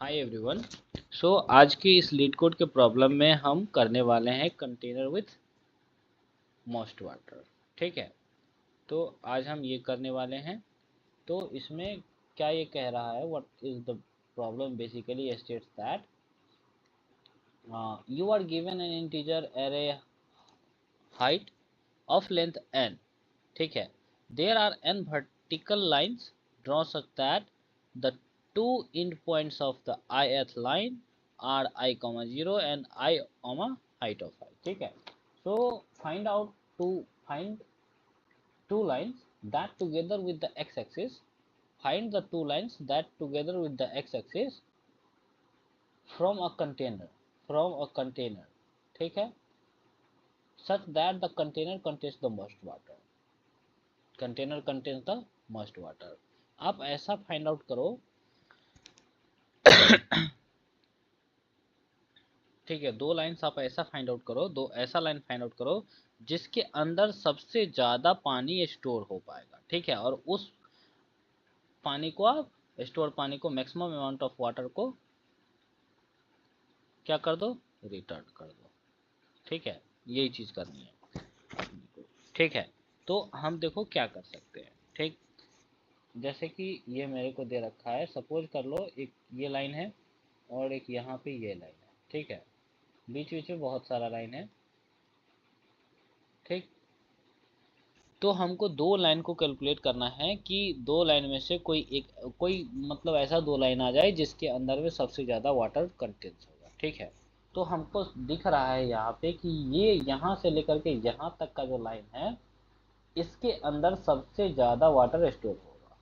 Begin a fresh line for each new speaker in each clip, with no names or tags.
Hi everyone. आज की इस लीड कोड के प्रॉब्लम में हम करने वाले हैं कंटेनर विथ मोस्ट वाटर। ठीक है, तो आज हम ये करने वाले हैं। तो इसमें क्या ये कह रहा है, what is the problem basically states that you are given an integer array height of length n। ठीक है, there are n vertical lines draw such that the two end points of the ith line are I, 0 and I, height of I। ठीक है, so find two lines that together with the x-axis, find the two lines that together with the x-axis from a container। ठीक है, such that the container contains the most water। Container contains the must water. आप ऐसा find out करो ठीक है, दो lines आप ऐसा फाइंड आउट करो, दो ऐसा लाइन फाइंड आउट करो जिसके अंदर सबसे ज्यादा पानी स्टोर हो पाएगा। ठीक है, और उस पानी को आप स्टोर पानी को मैक्सिमम अमाउंट ऑफ वाटर को क्या कर दो, रिटर्न कर दो। ठीक है, यही चीज करनी है। ठीक है, तो हम देखो क्या कर सकते हैं। ठीक, जैसे कि ये मेरे को दे रखा है, सपोज कर लो एक ये लाइन है और एक यहाँ पे ये लाइन है। ठीक है, बीच बीच में बहुत सारा लाइन है। ठीक, तो हमको दो लाइन को कैलकुलेट करना है कि दो लाइन में से कोई मतलब ऐसा दो लाइन आ जाए जिसके अंदर में सबसे ज़्यादा वाटर कंटेंस होगा। ठीक है, तो हमको दिख रहा है यहाँ पे कि ये यहाँ से लेकर के यहाँ तक का जो लाइन है, इसके अंदर सबसे ज़्यादा वाटर स्टोर होगा।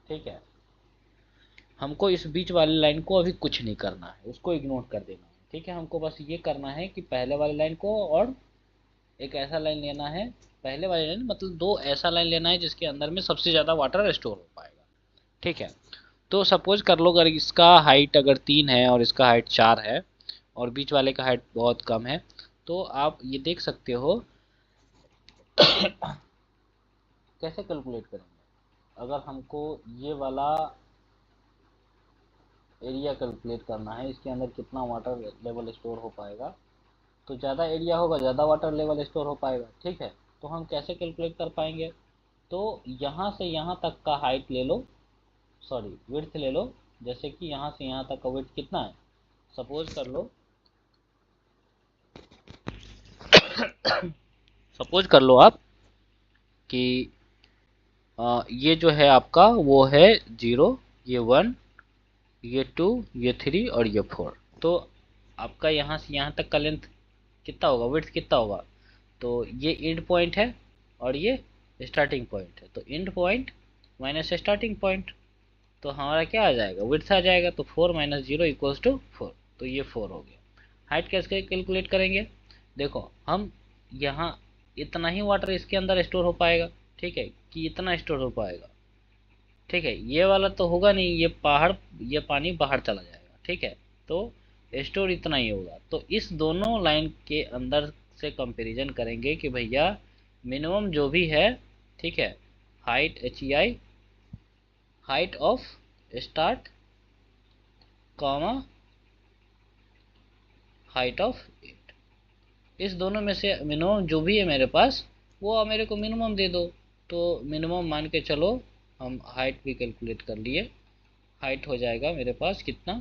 ठीक है, हमको इस बीच वाली लाइन को अभी कुछ नहीं करना है, उसको इग्नोर कर देना है। ठीक है, हमको बस ये करना है कि पहले वाली लाइन को और एक ऐसा लाइन लेना है, पहले वाली लाइन मतलब दो ऐसा लाइन लेना है जिसके अंदर में सबसे ज़्यादा वाटर स्टोर हो पाएगा। ठीक है, तो सपोज कर लो अगर इसका हाइट अगर 3 है और इसका हाइट 4 है और बीच वाले का हाइट बहुत कम है, तो आप ये देख सकते हो कैसे कैलकुलेट करेंगे। अगर हमको ये वाला एरिया कैलकुलेट करना है, इसके अंदर कितना वाटर लेवल स्टोर हो पाएगा, तो ज़्यादा एरिया होगा ज़्यादा वाटर लेवल स्टोर हो पाएगा। ठीक है, तो हम कैसे कैलकुलेट कर पाएंगे, तो यहाँ से यहाँ तक का हाइट ले लो, सॉरी विड्थ ले लो। जैसे कि यहाँ से यहाँ तक का विड्थ कितना है, सपोज कर लो सपोज कर लो आप कि ये जो है आपका वो है 0, ये 1, ये 2, ये 3 और ये 4। तो आपका यहाँ से यहाँ तक का लेंथ कितना होगा, विड्थ कितना होगा, तो ये एंड पॉइंट है और ये स्टार्टिंग पॉइंट है। तो and point minus starting point, तो हमारा क्या आ जाएगा, विड्थ आ जाएगा। तो 4 माइनस 0 इक्वल्स टू 4, तो ये 4 हो गया। हाइट कैसे कैलकुलेट करेंगे, देखो हम यहाँ इतना ही वाटर इसके अंदर स्टोर हो पाएगा। ठीक है, कि इतना स्टोर हो पाएगा। ठीक है, ये वाला तो होगा नहीं, ये पानी बाहर चला जाएगा। ठीक है, तो स्टोर इतना ही होगा। तो इस दोनों लाइन के अंदर से कंपैरिजन करेंगे कि भैया मिनिमम जो भी है, ठीक है, height HEI, height of start comma height of it, इस दोनों में से मिनिमम जो भी है मेरे पास वो मेरे को मिनिमम दे दो। तो मिनिमम मान के चलो, हम हाइट भी कैलकुलेट कर लिए। हाइट हो जाएगा मेरे पास कितना,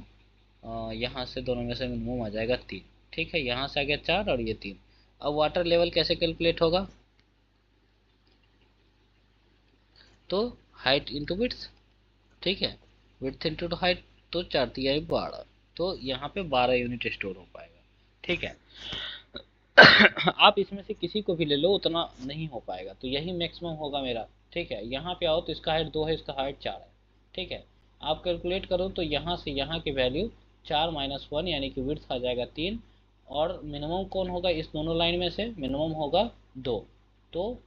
यहाँ से दोनों में से मिनिमम आ जाएगा 3। ठीक है, यहाँ से आ गया 4 और ये 3। अब वाटर लेवल कैसे कैलकुलेट होगा, तो हाइट इंटू विड्थ। ठीक है, विड्थ इंटू हाइट, तो 4 3 12, तो यहाँ पे 12 यूनिट स्टोर हो पाएगा। ठीक है, आप इसमें से किसी को भी ले लो उतना नहीं हो पाएगा, तो यही मैक्सिमम होगा मेरा। ठीक है, यहाँ पे आओ तो इसका हाइट 2 है, इसका हाइट 4 है। ठीक है, आप कैलकुलेट करो तो यहाँ से यहाँ की वैल्यू 4 माइनस 1 यानी कि विड्थ आ जाएगा 3, और मिनिमम कौन होगा इस दोनों लाइन में से, मिनिमम होगा 2। तो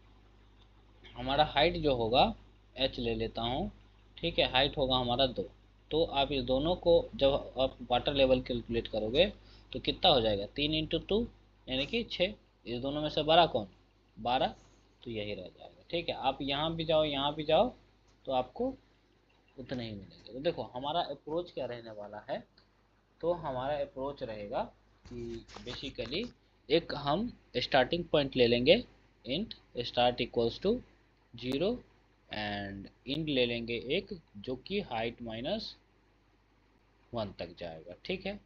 हमारा हाइट जो होगा, h ले लेता हूँ। ठीक है, हाइट होगा हमारा 2। तो आप इस दोनों को जब आप वाटर लेवल कैलकुलेट करोगे तो कितना हो जाएगा, 3 इंटू 2 यानी कि 6। इस दोनों में से बड़ा कौन, 12, तो यही रह जाएगा। ठीक है, आप यहाँ भी जाओ यहाँ भी जाओ तो आपको उतने ही मिलेंगे। तो देखो हमारा अप्रोच क्या रहने वाला है, तो हमारा अप्रोच रहेगा कि बेसिकली एक हम स्टार्टिंग पॉइंट ले लेंगे, int start equals to 0 and end ले लेंगे एक जो कि हाइट माइनस 1 तक जाएगा, ठीक है।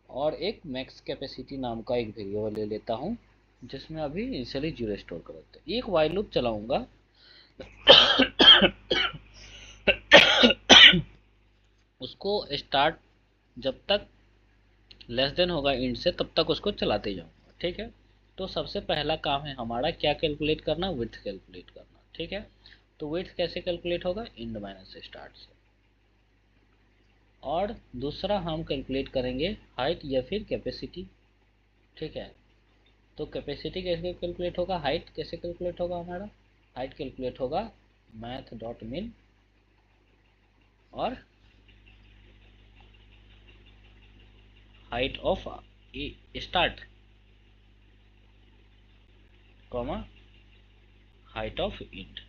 और एक मैक्स कैपेसिटी नाम का एक वेरिएबल ले लेता हूँ जिसमें अभी इनिशियली 0 स्टोर कर देते हैं। एक वाइल लूप चलाऊंगा उसको स्टार्ट जब तक लेस देन होगा इंड से तब तक उसको चलाते जाऊंगा, ठीक है। तो सबसे पहला काम है हमारा क्या कैलकुलेट करना, विड्थ कैलकुलेट करना, ठीक है। तो विड्थ कैसे कैलकुलेट होगा, इंड माइनस स्टार्ट से। और दूसरा हम कैलकुलेट करेंगे हाइट या फिर कैपेसिटी, ठीक है। तो कैपेसिटी कैसे कैलकुलेट होगा, हाइट कैसे कैलकुलेट होगा हमारा, हाइट कैलकुलेट होगा मैथ डॉट मिन और height of start comma height of end.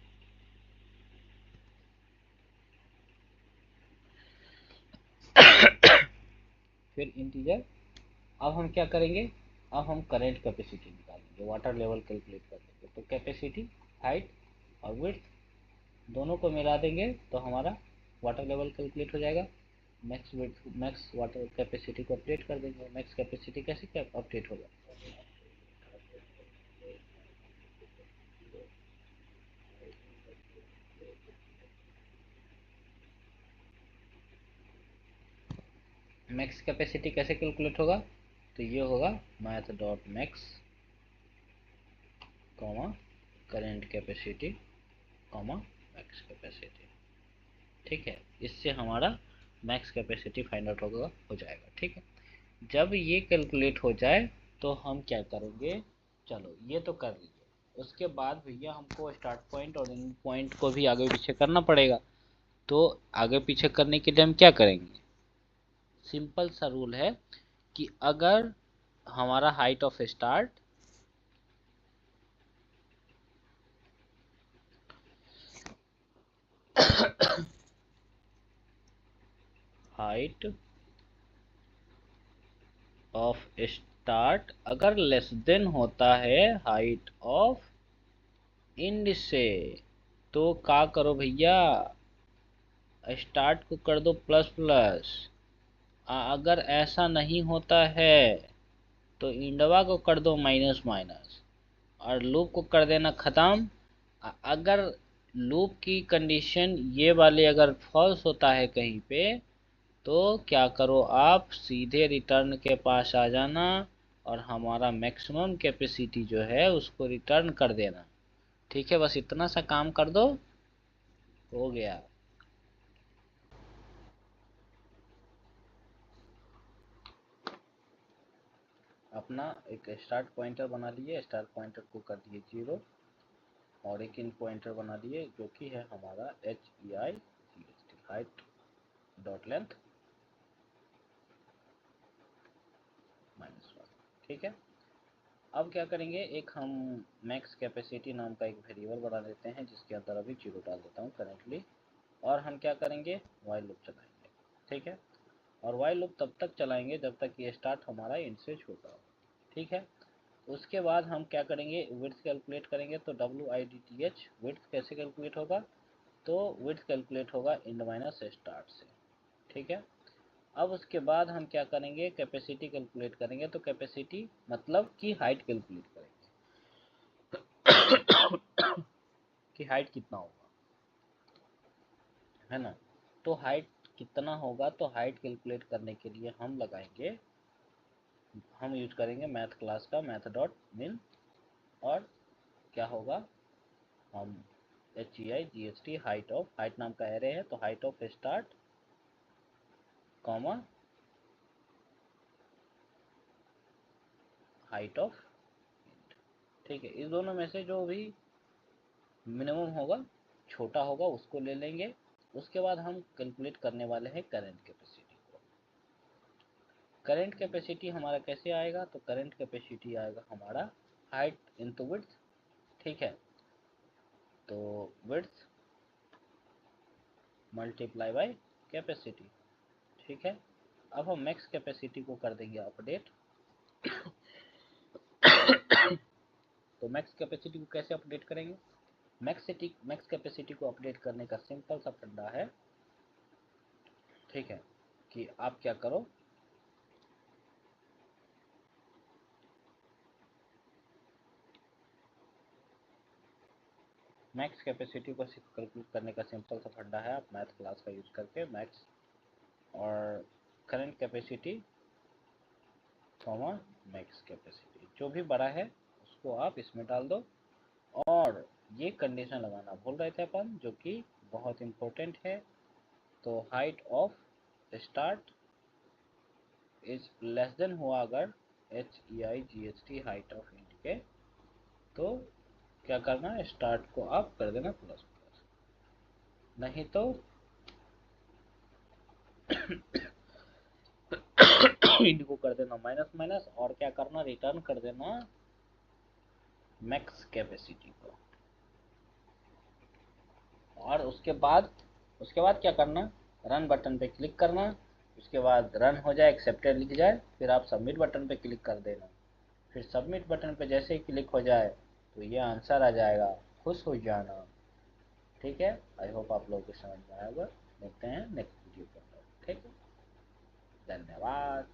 फिर इंटीजर। अब हम क्या करेंगे, अब हम करंट कैपेसिटी निकालेंगे, वाटर लेवल कैलकुलेट कर लेंगे। तो कैपेसिटी हाइट और विड्थ दोनों को मिला देंगे तो हमारा वाटर लेवल कैलकुलेट हो जाएगा। Max width max water capacity को अपडेट कर देंगे। मैक्स कैपेसिटी कैसे क्या अपडेट होगा, मैक्स कैपेसिटी कैसे कैलकुलेट होगा, तो ये होगा math dot max comma current capacity comma max capacity, ठीक है। इससे हमारा मैक्स कैपेसिटी फाइंड आउट होगा, हो जाएगा, ठीक है। जब ये कैलकुलेट हो जाए तो हम क्या करेंगे, चलो ये तो कर लीजिए। उसके बाद भैया हमको स्टार्ट पॉइंट और एंड पॉइंट को भी आगे पीछे करना पड़ेगा। तो आगे पीछे करने के लिए हम क्या करेंगे, सिंपल सा रूल है कि अगर हमारा height of start height of start अगर लेस देन होता है हाइट ऑफ इंड से, तो क्या करो भैया, स्टार्ट को कर दो प्लस प्लस। अगर ऐसा नहीं होता है तो इंडवा को कर दो माइनस माइनस और लूप को कर देना खत्म। अगर लूप की कंडीशन ये वाले अगर फॉल्स होता है कहीं पे, तो क्या करो आप सीधे रिटर्न के पास आ जाना और हमारा मैक्सिमम कैपेसिटी जो है उसको रिटर्न कर देना, ठीक है। बस इतना सा काम कर दो, हो गया। अपना एक स्टार्ट पॉइंटर बना लिए, स्टार्ट पॉइंटर को कर दिए 0 और एक इन पॉइंटर बना दिए जो कि है हमारा H E I G S T height dot length -1, ठीक है। अब क्या करेंगे, एक हम मैक्स कैपेसिटी नाम का एक वेरिएबल बना देते हैं जिसके अंदर अभी 0 डाल देता हूँ करेंटली। और हम क्या करेंगे, वाइल लूप चलाएंगे, ठीक है। और वाइल लूप तब तक चलाएंगे जब तक ये स्टार्ट हमारा इंड से छोटा हो, ठीक है। उसके बाद हम क्या करेंगे, विड्थ कैलकुलेट करेंगे। तो W I D T H width कैसे कैलकुलेट होगा, तो विड्थ कैलकुलेट होगा इंड माइनस स्टार्ट से, ठीक है। अब उसके बाद हम क्या करेंगे, कैपेसिटी कैलकुलेट करेंगे। तो कैपेसिटी मतलब कि हाइट कैलकुलेट करेंगे कि हाइट कितना होगा, है ना। तो हाइट कितना होगा, तो हाइट कैलकुलेट करने के लिए हम लगाएंगे, हम यूज करेंगे मैथ क्लास का मैथ डॉट मिन। और क्या होगा, हम H E I G S T height of, height नाम का एरे है तो height of start comma height of, ठीक है। इस दोनों में से जो भी मिनिमम होगा, छोटा होगा, उसको ले लेंगे। उसके बाद हम कैलकुलेट करने वाले हैं करंट कैपेसिटी को। करंट कैपेसिटी हमारा कैसे आएगा, तो करंट कैपेसिटी आएगा हमारा हाइट इंटू विड्थ, ठीक है। तो विड्थ मल्टीप्लाई बाय कैपेसिटी, ठीक है। अब हम मैक्स कैपेसिटी को कर देंगे अपडेट। तो मैक्स कैपेसिटी को कैसे अपडेट करेंगे? मैक्स कैपेसिटी को अपडेट करने का सिंपल सा फंडा है, ठीक है, कि आप क्या करो, मैक्स कैपेसिटी को कैलकुलेट करने का सिंपल सा फंडा है, आप मैथ क्लास का यूज करके मैक्स और current capacity comma max capacity जो भी बड़ा है उसको आप इसमें डाल दो, और ये कंडीशन लगाना भूल रहे थे अपन, जो कि बहुत इम्पोर्टेंट है। तो height of start is less than हुआ अगर HEIGHT हाइट ऑफ इंट के, तो क्या करना है, स्टार्ट को आप कर देना प्लस प्लस, नहीं तो इंट को कर देना माइनस माइनस, और क्या करना, रिटर्न कर देना मैक्स कैपेसिटी को। और उसके बाद क्या करना, रन बटन पे क्लिक करना, उसके बाद रन हो जाए, एक्सेप्टेड लिख जाए, फिर आप सबमिट बटन पे क्लिक कर देना। फिर सबमिट बटन पे जैसे ही क्लिक हो जाए तो ये आंसर आ जाएगा, खुश हो जाना, ठीक है। आई होप आप लोगों को समझ में आएगा। देखते हैं नेक्स्ट वीडियो के अंदर, ठीक है, धन्यवाद।